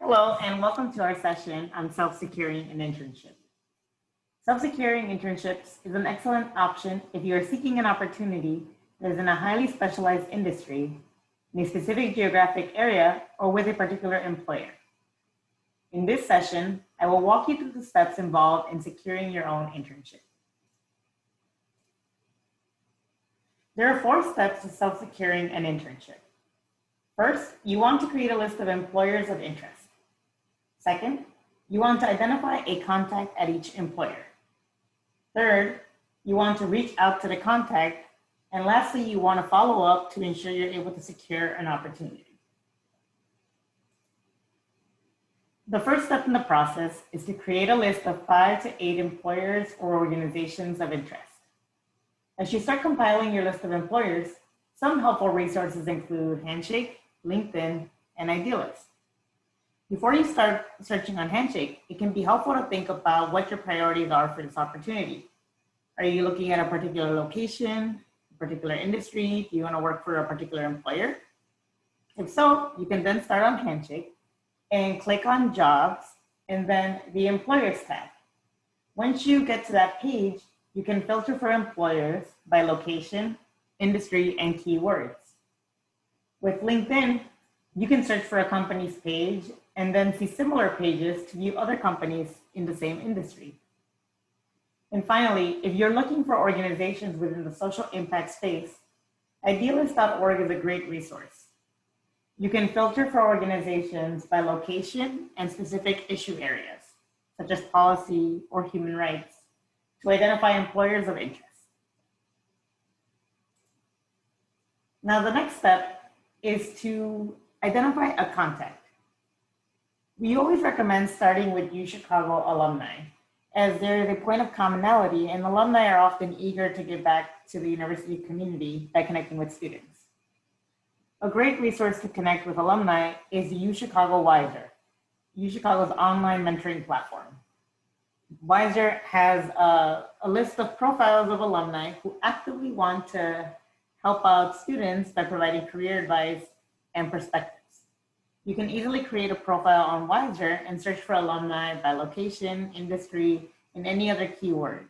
Hello, and welcome to our session on self-securing an internship. Self-securing internships is an excellent option if you are seeking an opportunity that is in a highly specialized industry, in a specific geographic area, or with a particular employer. In this session, I will walk you through the steps involved in securing your own internship. There are 4 steps to self-securing an internship. First, you want to create a list of employers of interest. Second, you want to identify a contact at each employer. Third, you want to reach out to the contact. And lastly, you want to follow up to ensure you're able to secure an opportunity. The first step in the process is to create a list of 5 to 8 employers or organizations of interest. As you start compiling your list of employers, some helpful resources include Handshake, LinkedIn, and Idealist. Before you start searching on Handshake, it can be helpful to think about what your priorities are for this opportunity. Are you looking at a particular location, a particular industry? Do you want to work for a particular employer? If so, you can then start on Handshake and click on Jobs and then the Employers tab. Once you get to that page, you can filter for employers by location, industry, and keywords. With LinkedIn, you can search for a company's page and then see similar pages to view other companies in the same industry. And finally, if you're looking for organizations within the social impact space, idealist.org is a great resource. You can filter for organizations by location and specific issue areas, such as policy or human rights, to identify employers of interest. Now, the next step is to identify a contact. We always recommend starting with UChicago alumni, as there is a point of commonality and alumni are often eager to give back to the university community by connecting with students. A great resource to connect with alumni is UChicago Wiser, UChicago's online mentoring platform. Wiser has a list of profiles of alumni who actively want to help out students by providing career advice and perspectives. You can easily create a profile on Wiser and search for alumni by location, industry, and any other keywords.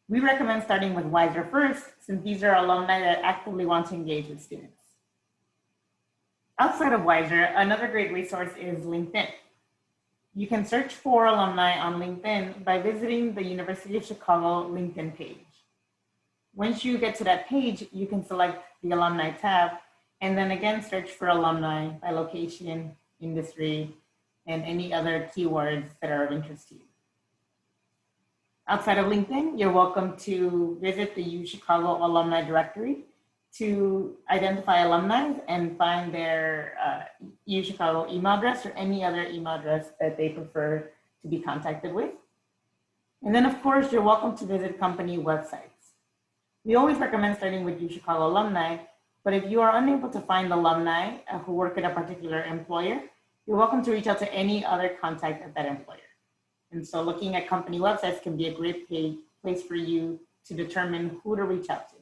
We recommend starting with Wiser first, since these are alumni that actively want to engage with students. Outside of Wiser, another great resource is LinkedIn. You can search for alumni on LinkedIn by visiting the University of Chicago LinkedIn page. Once you get to that page, you can select the Alumni tab and then again search for alumni by location, industry, and any other keywords that are of interest to you. Outside of LinkedIn, you're welcome to visit the UChicago Alumni Directory to identify alumni and find their UChicago email address or any other email address that they prefer to be contacted with. And then, of course, you're welcome to visit company websites. We always recommend starting with UChicago alumni, but if you are unable to find alumni who work at a particular employer, you're welcome to reach out to any other contact at that employer. And so looking at company websites can be a great place for you to determine who to reach out to.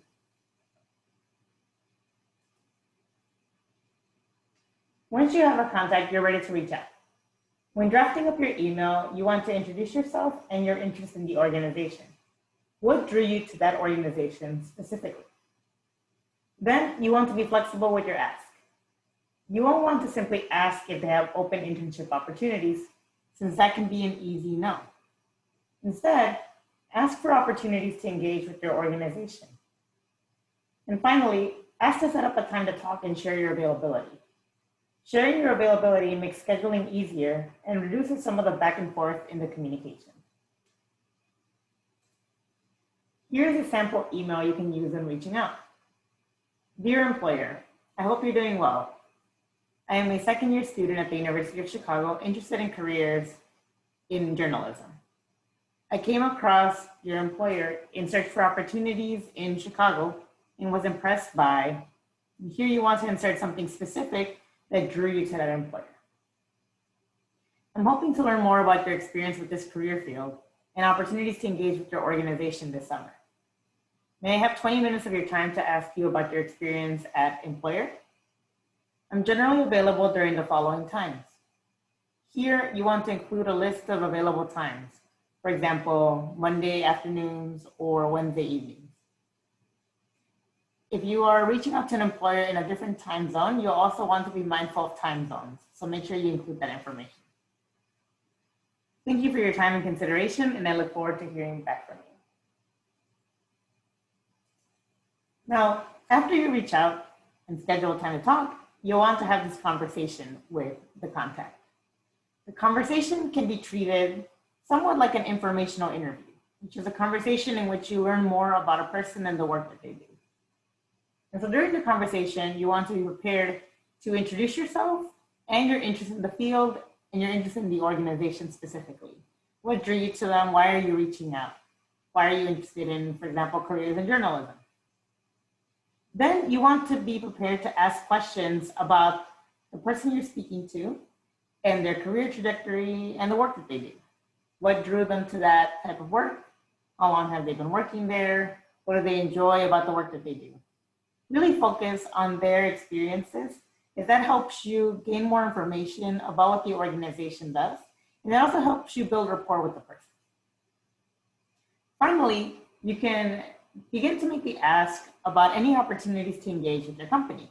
Once you have a contact, you're ready to reach out. When drafting up your email, you want to introduce yourself and your interest in the organization. What drew you to that organization specifically? Then you want to be flexible with your ask. You won't want to simply ask if they have open internship opportunities, since that can be an easy no. Instead, ask for opportunities to engage with your organization. And finally, ask to set up a time to talk and share your availability. Sharing your availability makes scheduling easier and reduces some of the back and forth in the communication. Here's a sample email you can use when reaching out. Dear employer, I hope you're doing well. I am a second-year student at the University of Chicago interested in careers in journalism. I came across your employer in search for opportunities in Chicago and was impressed by, here you want to insert something specific that drew you to that employer. I'm hoping to learn more about your experience with this career field and opportunities to engage with your organization this summer. May I have 20 minutes of your time to ask you about your experience at employer? I'm generally available during the following times: Here, you want to include a list of available times. For example, Monday afternoons or Wednesday evenings. If you are reaching out to an employer in a different time zone, you'll also want to be mindful of time zones. So make sure you include that information. Thank you for your time and consideration, and I look forward to hearing back from you. Now, after you reach out and schedule a time to talk, you'll want to have this conversation with the contact. The conversation can be treated somewhat like an informational interview, which is a conversation in which you learn more about a person and the work that they do. And so during the conversation, you want to be prepared to introduce yourself and your interest in the field and your interest in the organization specifically. What drew you to them? Why are you reaching out? Why are you interested in, for example, careers in journalism? Then you want to be prepared to ask questions about the person you're speaking to and their career trajectory and the work that they do. What drew them to that type of work? How long have they been working there? What do they enjoy about the work that they do? Really focus on their experiences, as that helps you gain more information about what the organization does, and it also helps you build rapport with the person. Finally, you can begin to make the ask about any opportunities to engage with your company.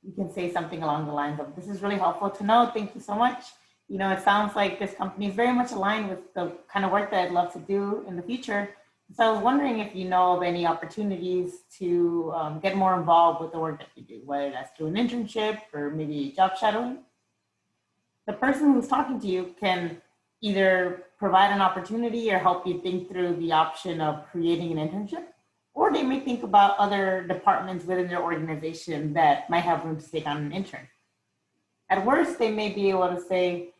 You can say something along the lines of, "This is really helpful to know. Thank you so much. You know, it sounds like this company is very much aligned with the kind of work that I'd love to do in the future. So I was wondering if you know of any opportunities to get more involved with the work that you do, whether that's through an internship or maybe job shadowing." The person who's talking to you can either provide an opportunity or help you think through the option of creating an internship, or they may think about other departments within their organization that might have room to take on an intern. At worst, they may be able to say,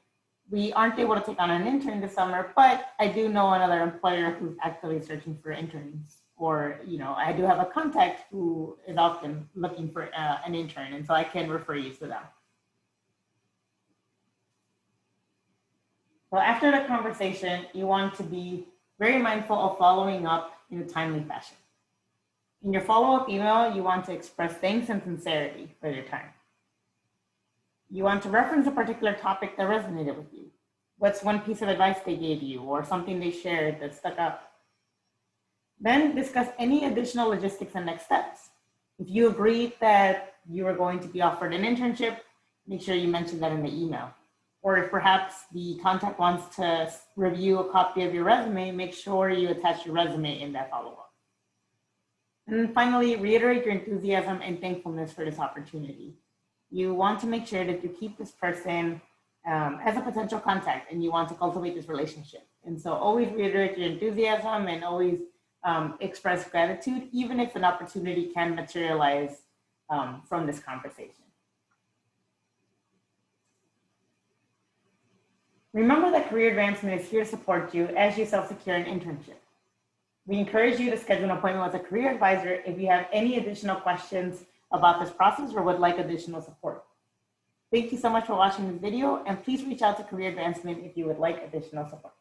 "We aren't able to take on an intern this summer, but I do know another employer who's actively searching for interns." Or, you know, "I do have a contact who is often looking for an intern, and so I can refer you to them." So after the conversation, you want to be very mindful of following up in a timely fashion. In your follow-up email, you want to express thanks and sincerity for your time. You want to reference a particular topic that resonated with you. What's one piece of advice they gave you or something they shared that stuck out? Then discuss any additional logistics and next steps. If you agreed that you are going to be offered an internship, make sure you mention that in the email. Or if perhaps the contact wants to review a copy of your resume, make sure you attach your resume in that follow-up. And then finally, reiterate your enthusiasm and thankfulness for this opportunity. You want to make sure that you keep this person as a potential contact, and you want to cultivate this relationship. And so always reiterate your enthusiasm and always express gratitude, even if an opportunity can materialize from this conversation. Remember that Career Advancement is here to support you as you self-secure an internship. We encourage you to schedule an appointment with a career advisor if you have any additional questions about this process or would like additional support. Thank you so much for watching this video, and please reach out to Career Advancement if you would like additional support.